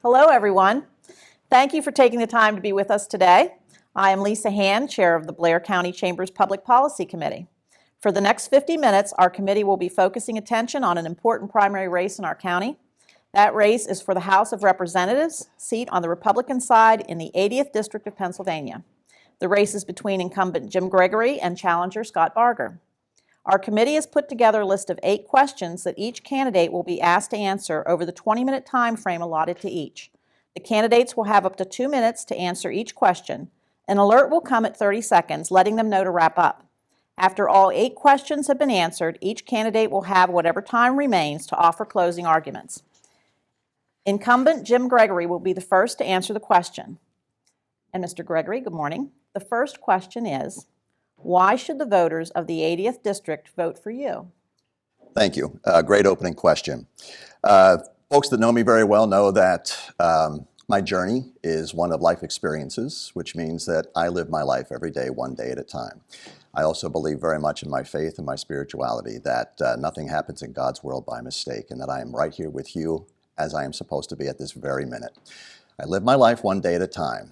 Hello, everyone. Thank you for taking the time to be with us today. I am Lisa Hand, Chair of the Blair County Chamber's Public Policy Committee. For the next 50 minutes, our committee will be focusing attention on an important primary race in our county. That race is for the House of Representatives, seat on the Republican side in the 80th District of Pennsylvania. The race is between incumbent Jim Gregory and challenger Scott Barger. Our committee has put together a list of 8 questions that each candidate will be asked to answer over the 20-minute time frame allotted to each. The candidates will have up to 2 minutes to answer each question. An alert will come at 30 seconds, letting them know to wrap up. After all 8 questions have been answered, each candidate will have whatever time remains to offer closing arguments. Incumbent Jim Gregory will be the first to answer the question. And Mr. Gregory, good morning. The first question is, why should the voters of the 80th District vote for you? Thank you. Great opening question. Folks that know me very well know that my journey is one of life experiences, which means that I live my life every day, one day at a time. I also believe very much in my faith and my spirituality, that nothing happens in God's world by mistake, and that I am right here with you as I am supposed to be at this very minute. I live my life one day at a time.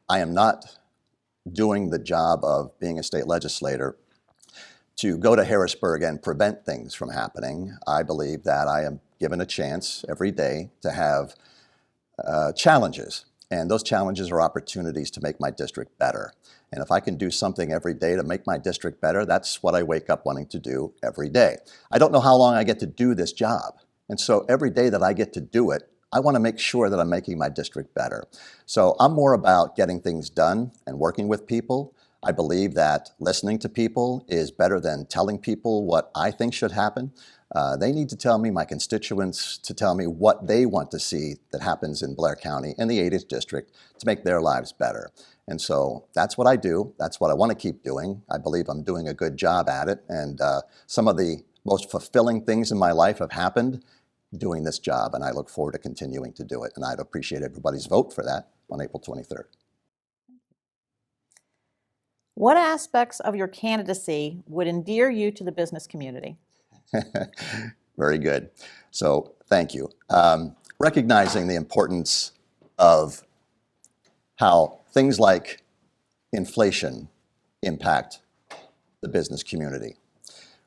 I am not doing the job of being a state legislator to go to Harrisburg and prevent things from happening. I believe that I am given a chance every day to have challenges, and those challenges are opportunities to make my district better. And if I can do something every day to make my district better, that's what I wake up wanting to do every day. I don't know how long I get to do this job, and so every day that I get to do it, I want to make sure that I'm making my district better. So I'm more about getting things done and working with people. I believe that listening to people is better than telling people what I think should happen. They need to tell me, my constituents, to tell me what they want to see that happens in Blair County and the 80th District to make their lives better. And so that's what I do. That's what I want to keep doing. I believe I'm doing a good job at it. And some of the most fulfilling things in my life have happened doing this job, and I look forward to continuing to do it. And I'd appreciate everybody's vote for that on April 23rd. What aspects of your candidacy would endear you to the business community? Very good. So thank you. Recognizing the importance of how things like inflation impact the business community.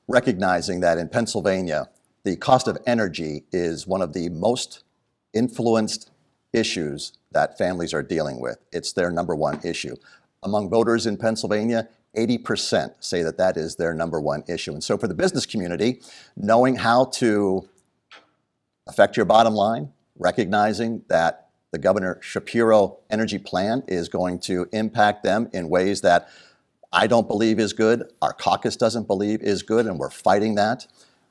Recognizing that in Pennsylvania, the cost of energy is one of the most influenced issues that families are dealing with. It's their number one issue. Among voters in Pennsylvania, 80% say that that is their number one issue. And so for the business community, knowing how to affect your bottom line, recognizing that the Governor Shapiro energy plan is going to impact them in ways that I don't believe is good, our caucus doesn't believe is good, and we're fighting that.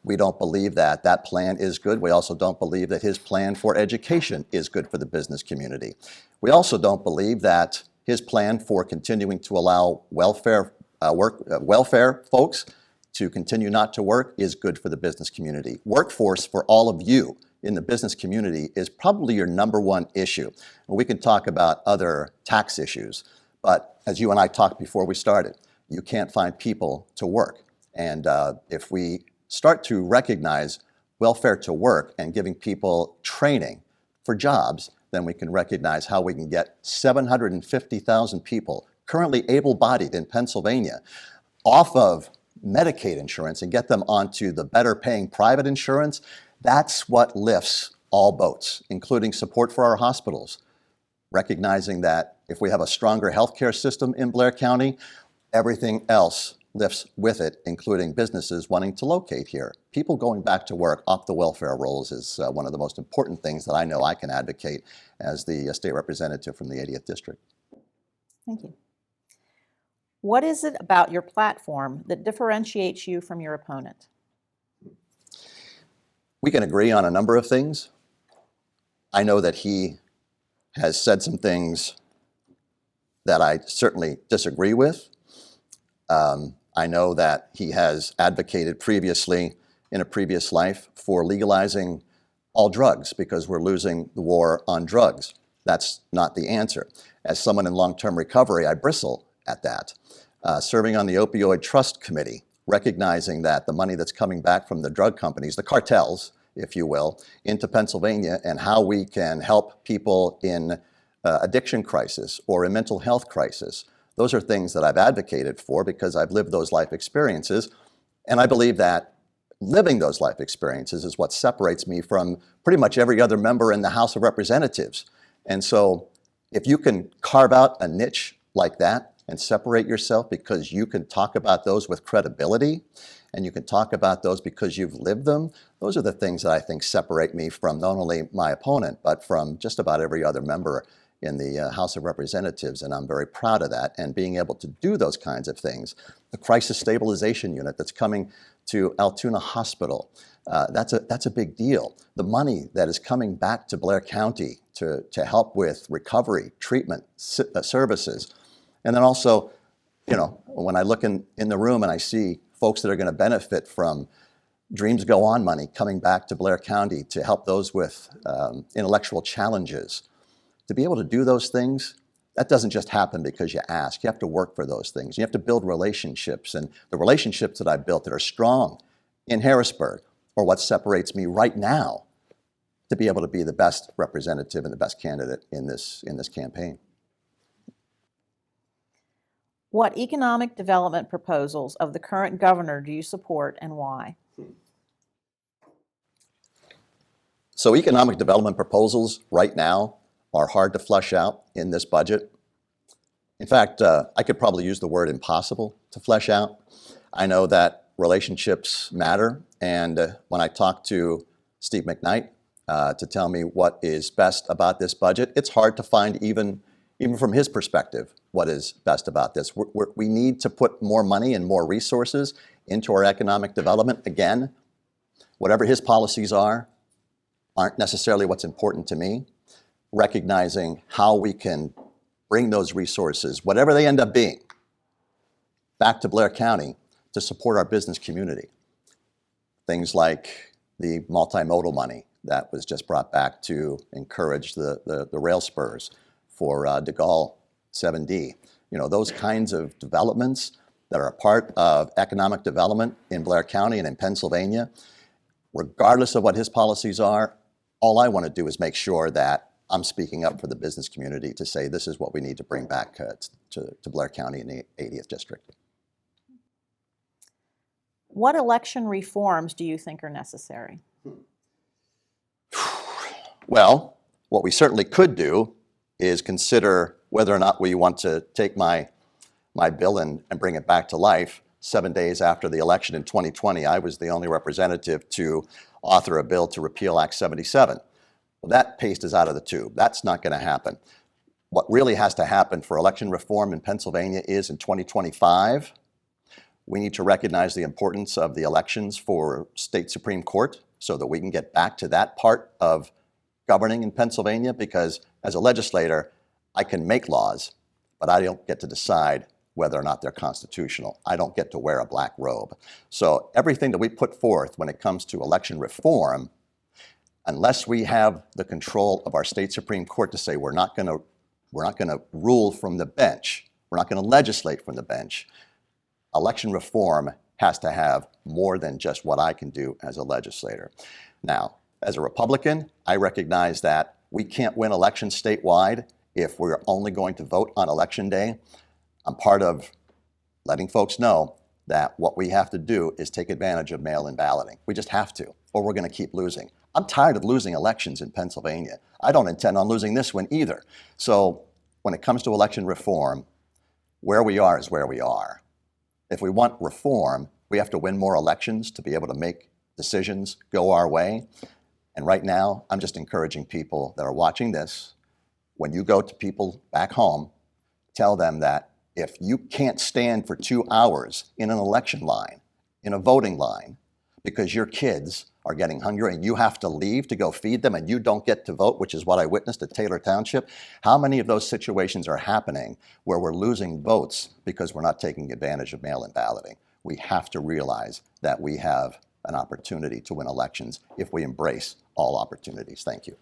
We don't believe that that plan is good. We also don't believe that his plan for education is good for the business community. We also don't believe that his plan for continuing to allow welfare folks to continue not to work is good for the business community. Workforce for all of you in the business community is probably your number one issue. And we can talk about other tax issues, but as you and I talked before we started, you can't find people to work. And if we start to recognize welfare to work and giving people training for jobs, then we can recognize how we can get 750,000 people currently able-bodied in Pennsylvania off of Medicaid insurance and get them onto the better paying private insurance. That's what lifts all boats, including support for our hospitals. Recognizing that if we have a stronger healthcare system in Blair County, everything else lifts with it, including businesses wanting to locate here. People going back to work off the welfare rolls is one of the most important things that I know I can advocate as the state representative from the 80th District. Thank you. What is it about your platform that differentiates you from your opponent? We can agree on a number of things. I know that he has said some things that I certainly disagree with. I know that he has advocated previously, in a previous life, for legalizing all drugs because we're losing the war on drugs. That's not the answer. As someone in long-term recovery, I bristle at that. Serving on the Opioid Trust Committee, recognizing that the money that's coming back from the drug companies, the cartels, if you will, into Pennsylvania and how we can help people in addiction crisis or a mental health crisis. Those are things that I've advocated for because I've lived those life experiences. And I believe that living those life experiences is what separates me from pretty much every other member in the House of Representatives. And so if you can carve out a niche like that and separate yourself because you can talk about those with credibility and you can talk about those because you've lived them, those are the things that I think separate me from not only my opponent, but from just about every other member in the House of Representatives, and I'm very proud of that. And being able to do those kinds of things, the crisis stabilization unit that's coming to Altoona Hospital, that's a big deal. The money that is coming back to Blair County to help with recovery, treatment, services. And then also, you know, when I look in the room and I see folks that are going to benefit from Dreams Go On money coming back to Blair County to help those with intellectual challenges, to be able to do those things, that doesn't just happen because you ask. You have to work for those things. You have to build relationships. And the relationships that I've built that are strong in Harrisburg are what separates me right now to be able to be the best representative and the best candidate in this campaign. What economic development proposals of the current governor do you support and why? So economic development proposals right now are hard to flesh out in this budget. In fact, I could probably use the word impossible to flesh out. I know that relationships matter, and when I talk to Steve McKnight to tell me what is best about this budget, it's hard to find even from his perspective what is best about this. We need to put more money and more resources into our economic development. Again, whatever his policies aren't necessarily what's important to me. Recognizing how we can bring those resources, whatever they end up being, back to Blair County to support our business community. Things like the multimodal money that was just brought back to encourage the rail spurs for de Gaulle 7D. You know, those kinds of developments that are a part of economic development in Blair County and in Pennsylvania, regardless of what his policies are, all I want to do is make sure that I'm speaking up for the business community to say this is what we need to bring back to Blair County in the 80th District. What election reforms do you think are necessary? Well, what we certainly could do is consider whether or not we want to take my bill and bring it back to life. 7 days after the election in 2020, I was the only representative to author a bill to repeal Act 77. Well, that paste is out of the tube. That's not going to happen. What really has to happen for election reform in Pennsylvania is in 2025, we need to recognize the importance of the elections for state Supreme Court so that we can get back to that part of governing in Pennsylvania, because as a legislator, I can make laws, but I don't get to decide whether or not they're constitutional. I don't get to wear a black robe. So everything that we put forth when it comes to election reform, unless we have the control of our state Supreme Court to say we're not going to rule from the bench, we're not going to legislate from the bench, election reform has to have more than just what I can do as a legislator. Now, as a Republican, I recognize that we can't win elections statewide if we're only going to vote on election day. I'm part of letting folks know that what we have to do is take advantage of mail-in balloting. We just have to, or we're going to keep losing. I'm tired of losing elections in Pennsylvania. I don't intend on losing this one either. So when it comes to election reform, where we are is where we are. If we want reform, we have to win more elections to be able to make decisions go our way. And right now, I'm just encouraging people that are watching this, when you go to people back home, tell them that if you can't stand for 2 hours in an election line, in a voting line, because your kids are getting hungry and you have to leave to go feed them and you don't get to vote, which is what I witnessed at Taylor Township, how many of those situations are happening where we're losing votes because we're not taking advantage of mail-in balloting? We have to realize that we have an opportunity to win elections if we embrace all opportunities. Thank you.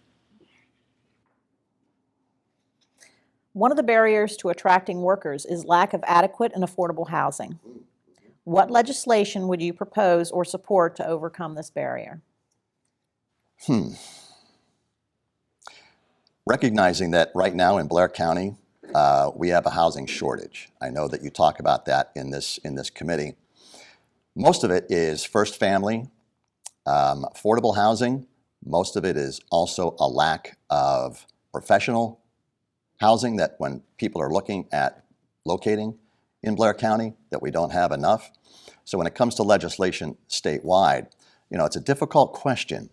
One of the barriers to attracting workers is lack of adequate and affordable housing. What legislation would you propose or support to overcome this barrier? Recognizing that right now in Blair County, we have a housing shortage. I know that you talk about that in this committee. Most of it is first family, affordable housing. Most of it is also a lack of professional housing, that when people are looking at locating in Blair County, that we don't have enough. So when it comes to legislation statewide, it's a difficult question.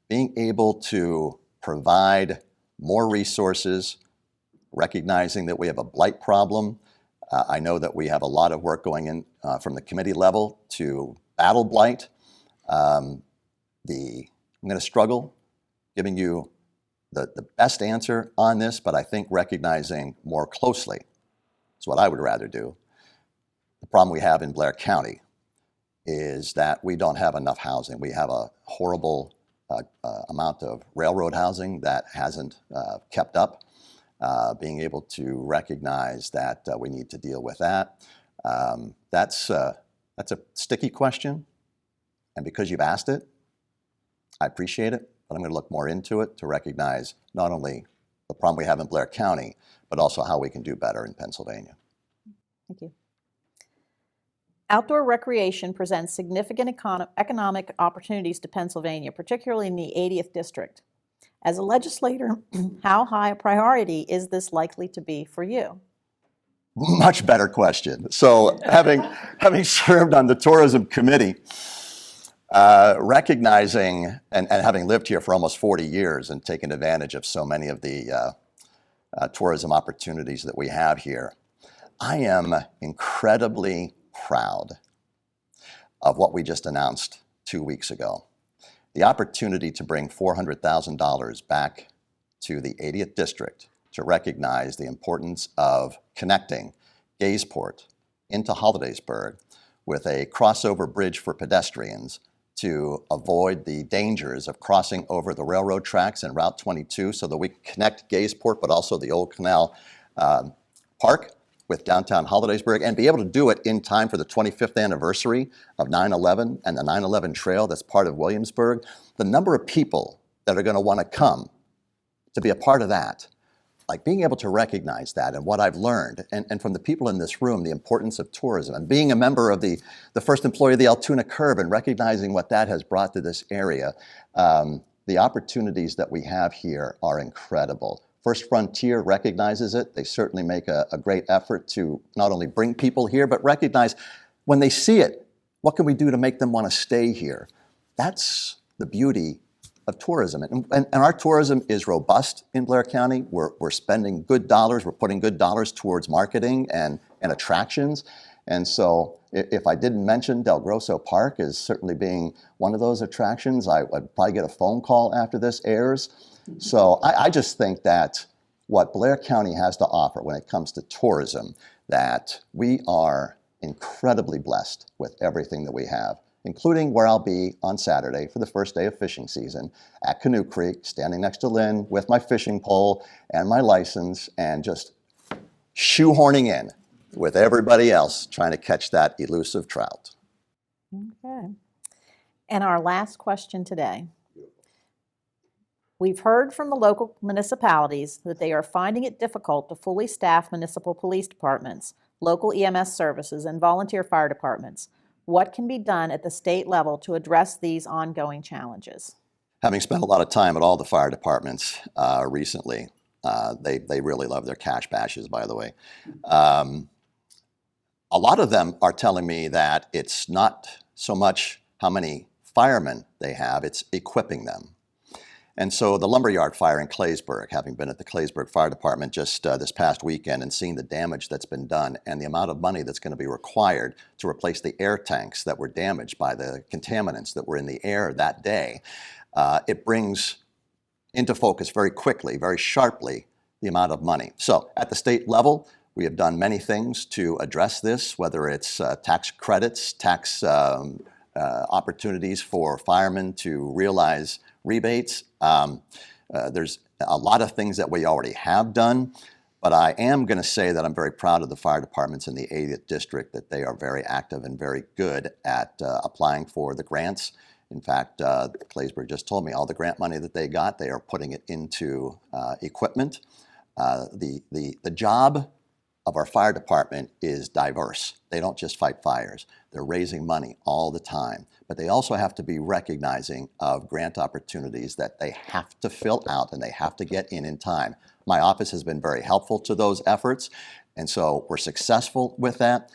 Being able to provide more resources, recognizing that we have a blight problem. I know that we have a lot of work going in from the committee level to battle blight. I'm going to struggle giving you the best answer on this, but I think recognizing more closely is what I would rather do. The problem we have in Blair County is that we don't have enough housing. We have a horrible amount of railroad housing that hasn't kept up. Being able to recognize that we need to deal with that. That's a sticky question, and because you've asked it, I appreciate it, but I'm going to look more into it to recognize not only the problem we have in Blair County, but also how we can do better in Pennsylvania. Thank you. Outdoor recreation presents significant economic opportunities to Pennsylvania, particularly in the 80th district. As a legislator, how high a priority is this likely to be for you? Much better question. So having served on the tourism committee, recognizing and having lived here for almost 40 years and taken advantage of so many of the tourism opportunities that we have here, I am incredibly proud of what we just announced 2 weeks ago. The opportunity to bring $400,000 back to the 80th district to recognize the importance of connecting Gaysport into Hollidaysburg with a crossover bridge for pedestrians to avoid the dangers of crossing over the railroad tracks and Route 22 so that we can connect Gaysport, but also the Old Canal Park with downtown Hollidaysburg, and be able to do it in time for the 25th anniversary of 9/11 and the 9/11 Trail that's part of Williamsburg. The number of people that are going to want to come to be a part of that, like being able to recognize that, and what I've learned, and from the people in this room, the importance of tourism, and being a member of the first employee of the Altoona Curb, and recognizing what that has brought to this area. The opportunities that we have here are incredible. First Frontier recognizes it. They certainly make a great effort to not only bring people here, but recognize when they see it, what can we do to make them want to stay here? That's the beauty of tourism. And our tourism is robust in Blair County. We're spending good dollars. We're putting good dollars towards marketing and attractions. And so if I didn't mention Del Grosso Park as certainly being one of those attractions, I'd probably get a phone call after this airs. So I just think that what Blair County has to offer when it comes to tourism, that we are incredibly blessed with everything that we have, including where I'll be on Saturday for the first day of fishing season at Canoe Creek, standing next to Lynn with my fishing pole and my license, and just shoehorning in with everybody else trying to catch that elusive trout. Okay. And our last question today. We've heard from the local municipalities that they are finding it difficult to fully staff municipal police departments, local EMS services, and volunteer fire departments. What can be done at the state level to address these ongoing challenges? Having spent a lot of time at all the fire departments recently, they really love their cash bashes, by the way. A lot of them are telling me that it's not so much how many firemen they have, it's equipping them. And so the lumberyard fire in Claysburg, having been at the Claysburg Fire Department just this past weekend and seeing the damage that's been done and the amount of money that's going to be required to replace the air tanks that were damaged by the contaminants that were in the air that day, it brings into focus very quickly, very sharply, the amount of money. So at the state level, we have done many things to address this, whether it's tax credits, tax opportunities for firemen to realize rebates. There's a lot of things that we already have done, but I am going to say that I'm very proud of the fire departments in the 80th district, that they are very active and very good at applying for the grants In fact, Claysburg just told me all the grant money that they got, they are putting it into equipment. The job of our fire department is diverse. They don't just fight fires. They're raising money all the time. But they also have to be recognizing of grant opportunities that they have to fill out and they have to get in time. My office has been very helpful to those efforts, and so we're successful with that.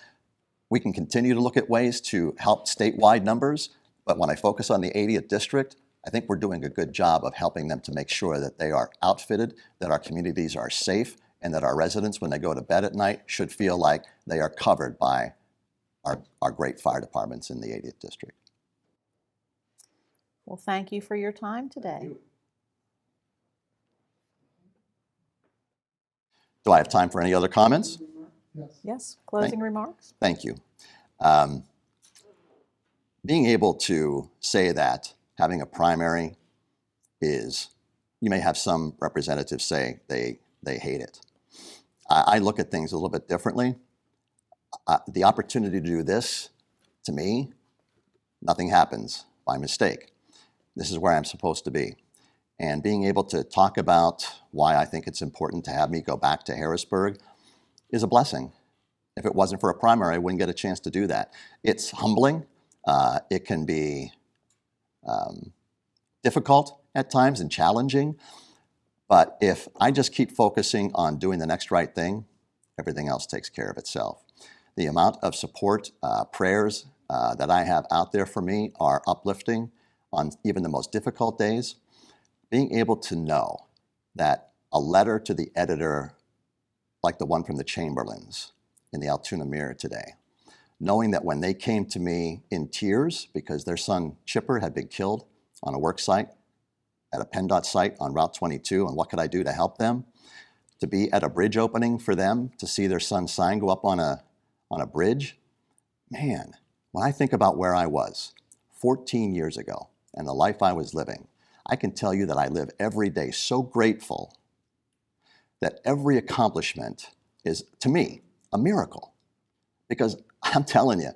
We can continue to look at ways to help statewide numbers, but when I focus on the 80th district, I think we're doing a good job of helping them to make sure that they are outfitted, that our communities are safe, and that our residents, when they go to bed at night, should feel like they are covered by our great fire departments in the 80th district. Well, thank you for your time today. Do I have time for any other comments? Yes, closing remarks? Thank you. Being able to say that having a primary is, you may have some representatives say they hate it. I look at things a little bit differently. The opportunity to do this, to me, nothing happens by mistake. This is where I'm supposed to be. And being able to talk about why I think it's important to have me go back to Harrisburg is a blessing. If it wasn't for a primary, I wouldn't get a chance to do that. It's humbling. It can be difficult at times and challenging. But if I just keep focusing on doing the next right thing, everything else takes care of itself. The amount of support, prayers that I have out there for me are uplifting on even the most difficult days. Being able to know that a letter to the editor, like the one from the Chamberlains in the Altoona Mirror today, knowing that when they came to me in tears because their son Chipper had been killed on a work site, at a PennDOT site on Route 22, and what could I do to help them? To be at a bridge opening for them, to see their son's sign go up on a bridge. Man, when I think about where I was 14 years ago and the life I was living, I can tell you that I live every day so grateful that every accomplishment is, to me, a miracle. Because I'm telling you,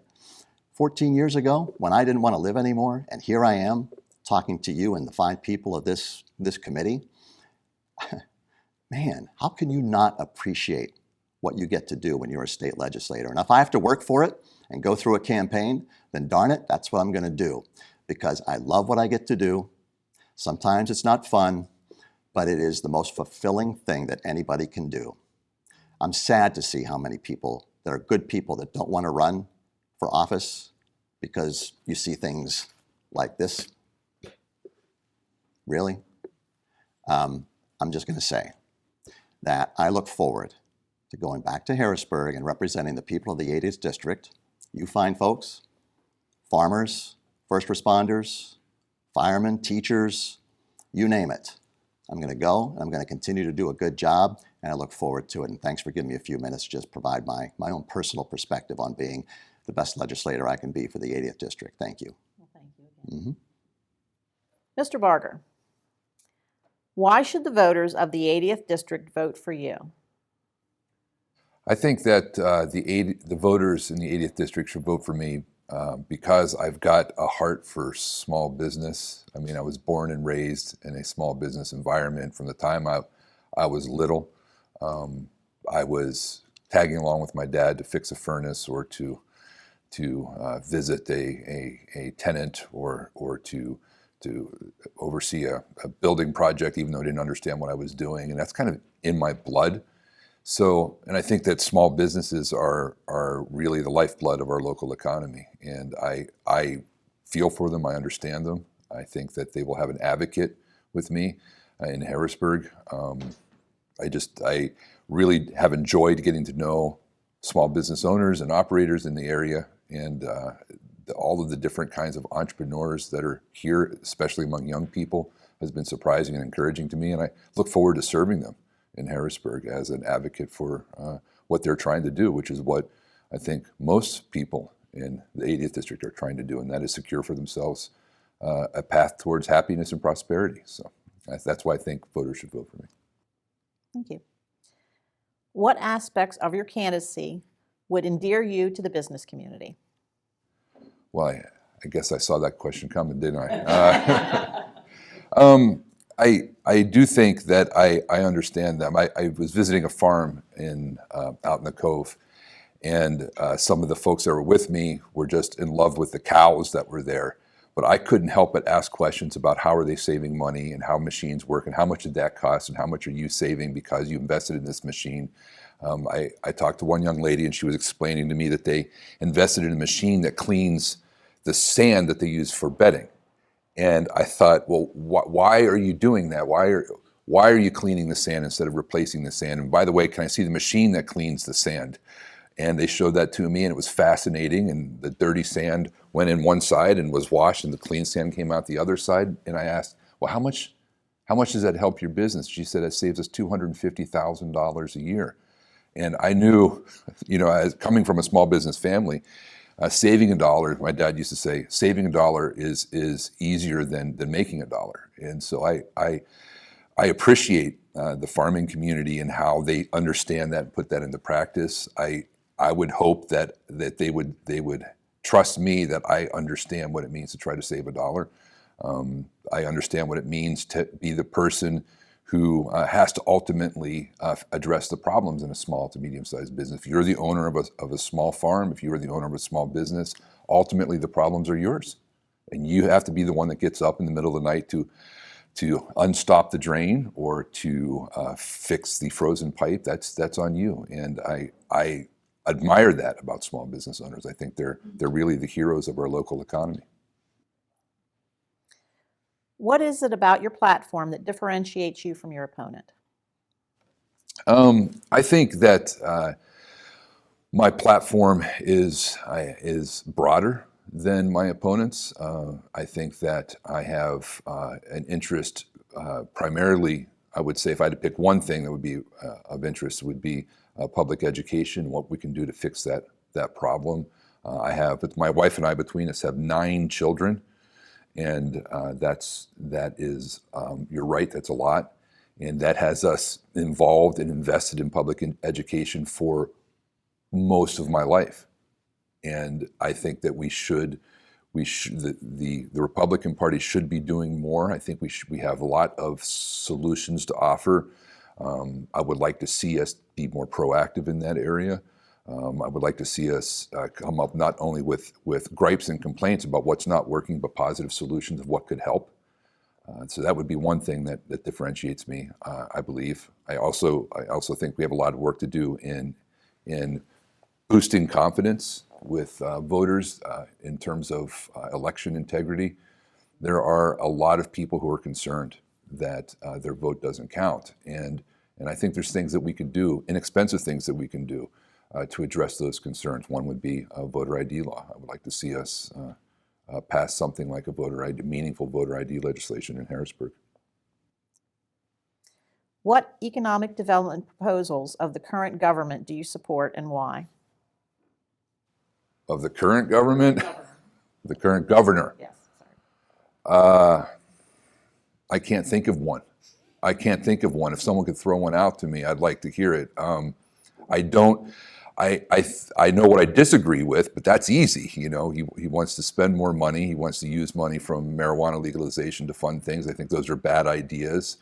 14 years ago, when I didn't want to live anymore, and here I am, talking to you and the fine people of this committee, man, how can you not appreciate what you get to do when you're a state legislator? And if I have to work for it and go through a campaign, then darn it, that's what I'm going to do, because I love what I get to do. Sometimes it's not fun, but it is the most fulfilling thing that anybody can do. I'm sad to see how many people that are good people that don't want to run for office because you see things like this. Really? I'm just going to say that I look forward to going back to Harrisburg and representing the people of the 80th district. You fine folks, farmers, first responders, firemen, teachers, you name it. I'm going to go and I'm going to continue to do a good job, and I look forward to it. And thanks for giving me a few minutes to just provide my own personal perspective on being the best legislator I can be for the 80th district. Thank you. Well, thank you again. Mr. Barger, why should the voters of the 80th district vote for you? I think that the voters in the 80th district should vote for me because I've got a heart for small business. I mean, I was born and raised in a small business environment from the time I was little. I was tagging along with my dad to fix a furnace or to visit a tenant or to oversee a building project, even though I didn't understand what I was doing. And that's kind of in my blood. So, and I think that small businesses are really the lifeblood of our local economy. And I feel for them, I understand them. I think that they will have an advocate with me in Harrisburg. I really have enjoyed getting to know small business owners and operators in the area, and all of the different kinds of entrepreneurs that are here, especially among young people, has been surprising and encouraging to me. And I look forward to serving them in Harrisburg as an advocate for what they're trying to do, which is what I think most people in the 80th district are trying to do, and that is secure for themselves a path towards happiness and prosperity. So that's why I think voters should vote for me. Thank you. What aspects of your candidacy would endear you to the business community? Well, I guess I saw that question coming, didn't I? I do think that I understand them. I was visiting a farm out in the Cove, and some of the folks that were with me were just in love with the cows that were there. But I couldn't help but ask questions about how are they saving money and how machines work and how much did that cost and how much are you saving because you invested in this machine. I talked to one young lady and she was explaining to me that they invested in a machine that cleans the sand that they use for bedding. And I thought, well, why are you doing that? Why are you cleaning the sand instead of replacing the sand? And by the way, can I see the machine that cleans the sand? And they showed that to me, and it was fascinating. And the dirty sand went in one side and was washed, and the clean sand came out the other side. And I asked, well, how much does that help your business? She said it saves us $250,000 a year. And I knew, as coming from a small business family, saving a dollar, my dad used to say, saving a dollar is easier than making a dollar. And so I appreciate the farming community and how they understand that and put that into practice. I would hope that they would trust me that I understand what it means to try to save a dollar. I understand what it means to be the person who has to ultimately address the problems in a small to medium-sized business. If you're the owner of a small farm, if you are the owner of a small business, ultimately the problems are yours. And you have to be the one that gets up in the middle of the night to unstop the drain or to fix the frozen pipe. That's on you. And I admire that about small business owners. I think they're really the heroes of our local economy. What is it about your platform that differentiates you from your opponent? I think that my platform is broader than my opponents. I think that I have an interest primarily, I would say if I had to pick one thing that would be of interest would be public education, what we can do to fix that problem. But my wife and I between us have 9 children. And that is, you're right, that's a lot. And that has us involved and invested in public education for most of my life. And I think that the Republican Party should be doing more. I think we have a lot of solutions to offer. I would like to see us be more proactive in that area. I would like to see us come up not only with gripes and complaints about what's not working, but positive solutions of what could help. So that would be one thing that differentiates me, I believe. I also think we have a lot of work to do in boosting confidence with voters in terms of election integrity. There are a lot of people who are concerned that their vote doesn't count. And I think there's things that we can do, inexpensive things that we can do to address those concerns. One would be a voter ID law. I would like to see us pass something like a meaningful voter ID legislation in Harrisburg. What economic development proposals of the current government do you support and why? Of the current government? The current governor? Yes, sorry. I can't think of one. If someone could throw one out to me, I'd like to hear it. I know what I disagree with, but that's easy. He wants to spend more money. He wants to use money from marijuana legalization to fund things. I think those are bad ideas.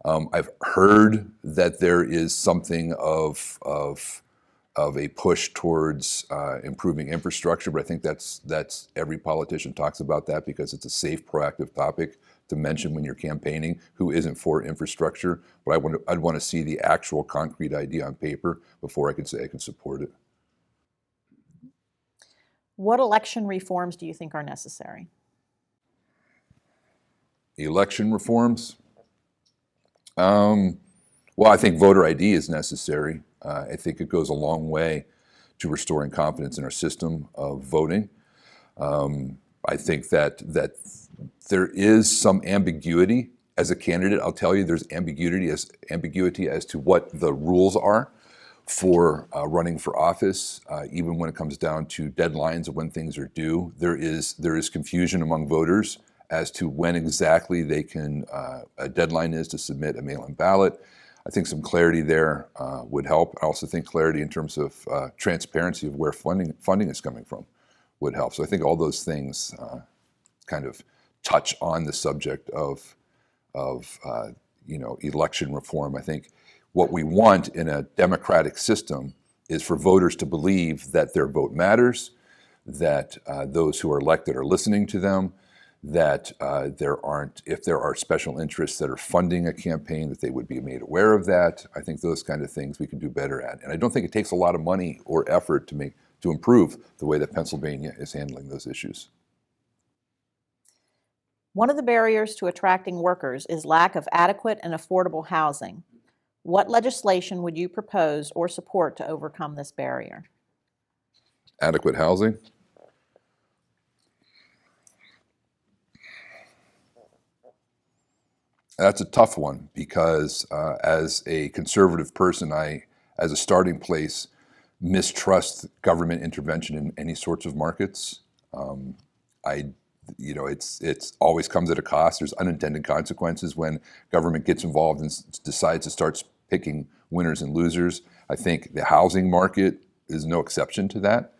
I've heard that there is something of a push towards improving infrastructure, but I think that's every politician talks about that because it's a safe, proactive topic to mention when you're campaigning. Who isn't for infrastructure? But I'd want to see the actual concrete idea on paper before I could say I can support it. What election reforms do you think are necessary? Election reforms? Well, I think voter ID is necessary. I think it goes a long way to restoring confidence in our system of voting. I think that there is some ambiguity as a candidate. I'll tell you, there's ambiguity as to what the rules are for running for office. Even when it comes down to deadlines of when things are due, there is confusion among voters as to when exactly a deadline is to submit a mail-in ballot. I think some clarity there would help. I also think clarity in terms of transparency of where funding is coming from. would help. So I think all those things kind of touch on the subject of election reform. I think what we want in a democratic system is for voters to believe that their vote matters, that those who are elected are listening to them, that if there are special interests that are funding a campaign, that they would be made aware of that. I think those kind of things we can do better at. And I don't think it takes a lot of money or effort to improve the way that Pennsylvania is handling those issues. One of the barriers to attracting workers is lack of adequate and affordable housing. What legislation would you propose or support to overcome this barrier? Adequate housing? That's a tough one because as a conservative person, as a starting place, mistrust government intervention in any sorts of markets. It's always comes at a cost. There's unintended consequences when government gets involved and decides to start picking winners and losers. I think the housing market is no exception to that.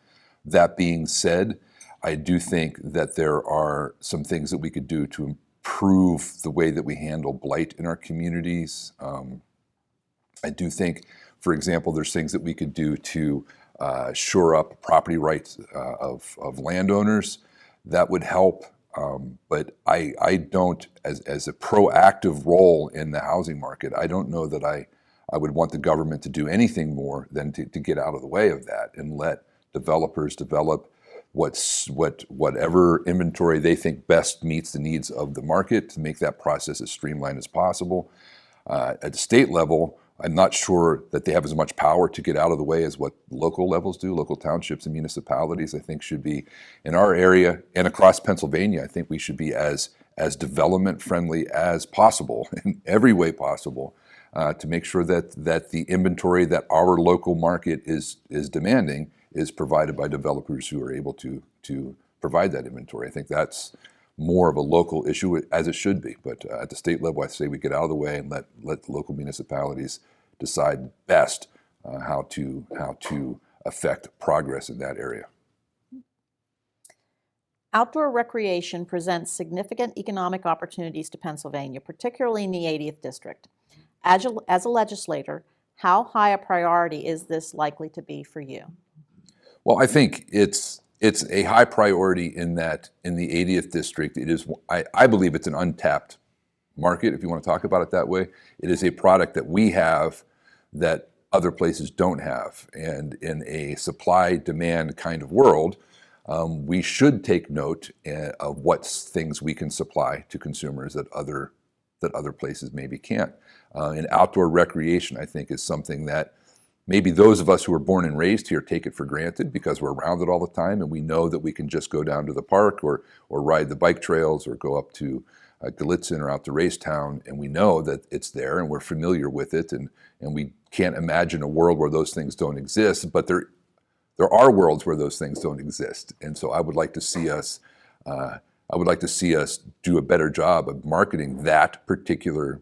That being said, I do think that there are some things that we could do to improve the way that we handle blight in our communities. I do think, for example, there's things that we could do to shore up property rights of landowners. That would help, but I don't, as a proactive role in the housing market, I don't know that I would want the government to do anything more than to get out of the way of that and let developers develop whatever inventory they think best meets the needs of the market to make that process as streamlined as possible. At the state level, I'm not sure that they have as much power to get out of the way as what local levels do. Local townships and municipalities, I think, should be, in our area and across Pennsylvania, I think we should be as development friendly as possible in every way possible to make sure that the inventory that our local market is demanding is provided by developers who are able to provide that inventory. I think that's more of a local issue, as it should be. But at the state level, I say we get out of the way and let local municipalities decide best how to affect progress in that area. Outdoor recreation presents significant economic opportunities to Pennsylvania, particularly in the 80th District. As a legislator, how high a priority is this likely to be for you? Well, I think it's a high priority in that in the 80th district, it is. I believe it's an untapped market, if you want to talk about it that way. It is a product that we have that other places don't have, and in a supply-demand kind of world, we should take note of what things we can supply to consumers that other places maybe can't. And outdoor recreation, I think, is something that maybe those of us who are born and raised here take it for granted because we're around it all the time and we know that we can just go down to the park or ride the bike trails or go up to Gallitzin or out to Racetown, and we know that it's there and we're familiar with it, and we can't imagine a world where those things don't exist, but there are worlds where those things don't exist. And so I would like to see us do a better job of marketing that particular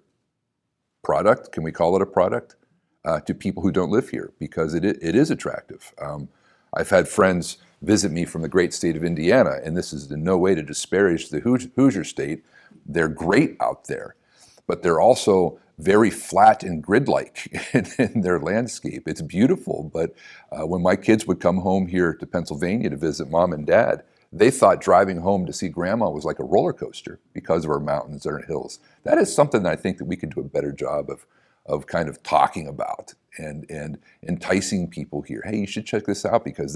product. Can we call it a product? To people who don't live here, because it is attractive. I've had friends visit me from the great state of Indiana, and this is in no way to disparage the Hoosier state. They're great out there, but they're also very flat and grid-like in their landscape. It's beautiful, but when my kids would come home here to Pennsylvania to visit mom and dad, they thought driving home to see grandma was like a roller coaster because of our mountains and our hills. That is something that I think that we could do a better job of kind of talking about and enticing people here. Hey, you should check this out because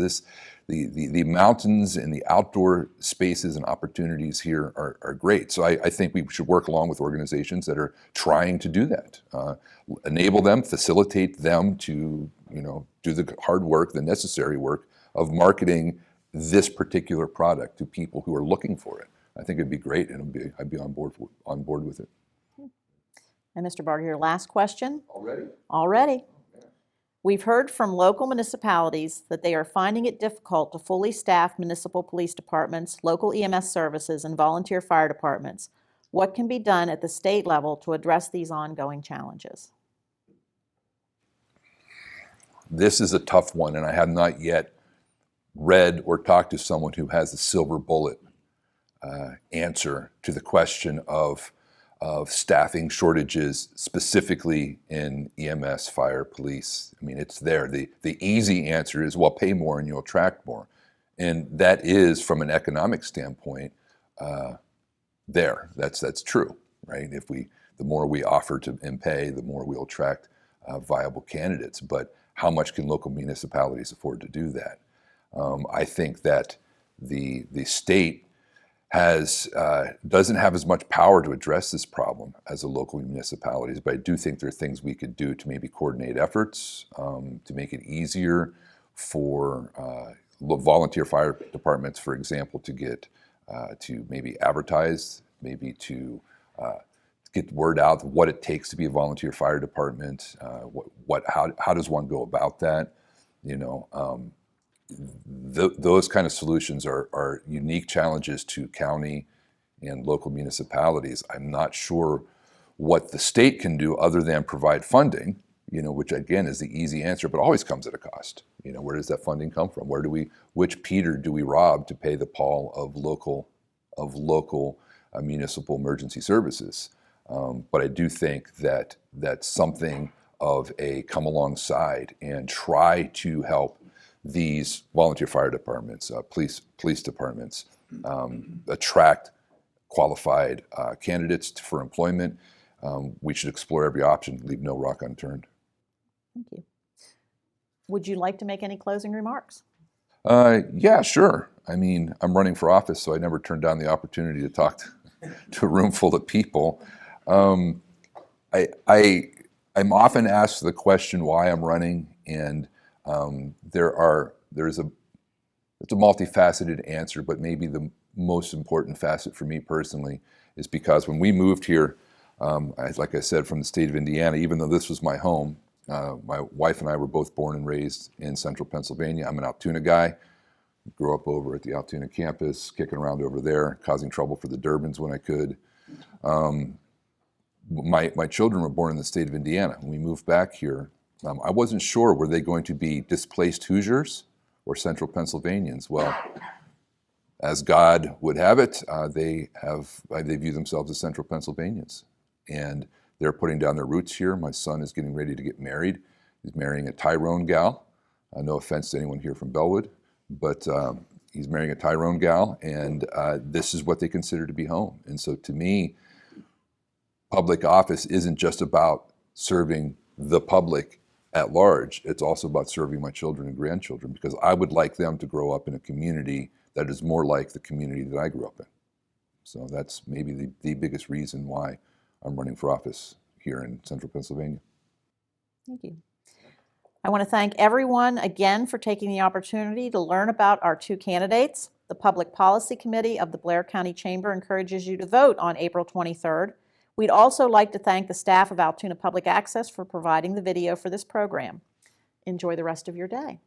the mountains and the outdoor spaces and opportunities here are great. So I think we should work along with organizations that are trying to do that. Enable them, facilitate them to do the hard work, the necessary work of marketing this particular product to people who are looking for it. I think it'd be great, and I'd be on board with it. And Mr. Barger, your last question? Already? Already. We've heard from local municipalities that they are finding it difficult to fully staff municipal police departments, local EMS services, and volunteer fire departments. What can be done at the state level to address these ongoing challenges? This is a tough one, and I have not yet read or talked to someone who has the silver bullet answer to the question of staffing shortages, specifically in EMS, fire, police. I mean, it's there. The easy answer is, well, pay more and you'll attract more. And that is, from an economic standpoint, that's true, right? The more we offer to and pay, the more we'll attract viable candidates. But how much can local municipalities afford to do that? I think that the state doesn't have as much power to address this problem as the local municipalities, but I do think there are things we could do to maybe coordinate efforts, to make it easier for volunteer fire departments, for example, to get to maybe advertise, maybe to get word out what it takes to be a volunteer fire department. How does one go about that? Those kind of solutions are unique challenges to county and local municipalities. I'm not sure what the state can do other than provide funding, which again is the easy answer, but always comes at a cost. Where does that funding come from? Which Peter do we rob to pay the Paul of local municipal emergency services? But I do think that that's something of a come alongside and try to help these volunteer fire departments, police departments, attract qualified candidates for employment. We should explore every option, leave no rock unturned. Thank you. Would you like to make any closing remarks? Yeah, sure. I mean, I'm running for office, so I never turned down the opportunity to talk to a room full of people. I'm often asked the question why I'm running, and it's a multifaceted answer, but maybe the most important facet for me personally is because when we moved here, like I said, from the state of Indiana, even though this was my home, my wife and I were both born and raised in central Pennsylvania. I'm an Altoona guy. Grew up over at the Altoona campus, kicking around over there, causing trouble for the Durbans when I could. My children were born in the state of Indiana. When we moved back here, I wasn't sure, were they going to be displaced Hoosiers or central Pennsylvanians? Well, as God would have it, they view themselves as central Pennsylvanians. And they're putting down their roots here. My son is getting ready to get married. He's marrying a Tyrone gal. No offense to anyone here from Bellwood, but he's marrying a Tyrone gal, and this is what they consider to be home. And so to me, public office isn't just about serving the public at large. It's also about serving my children and grandchildren, because I would like them to grow up in a community that is more like the community that I grew up in. So that's maybe the biggest reason why I'm running for office here in central Pennsylvania. Thank you. I want to thank everyone again for taking the opportunity to learn about our two candidates. The Public Policy Committee of the Blair County Chamber encourages you to vote on April 23rd. We'd also like to thank the staff of Altoona Public Access for providing the video for this program. Enjoy the rest of your day.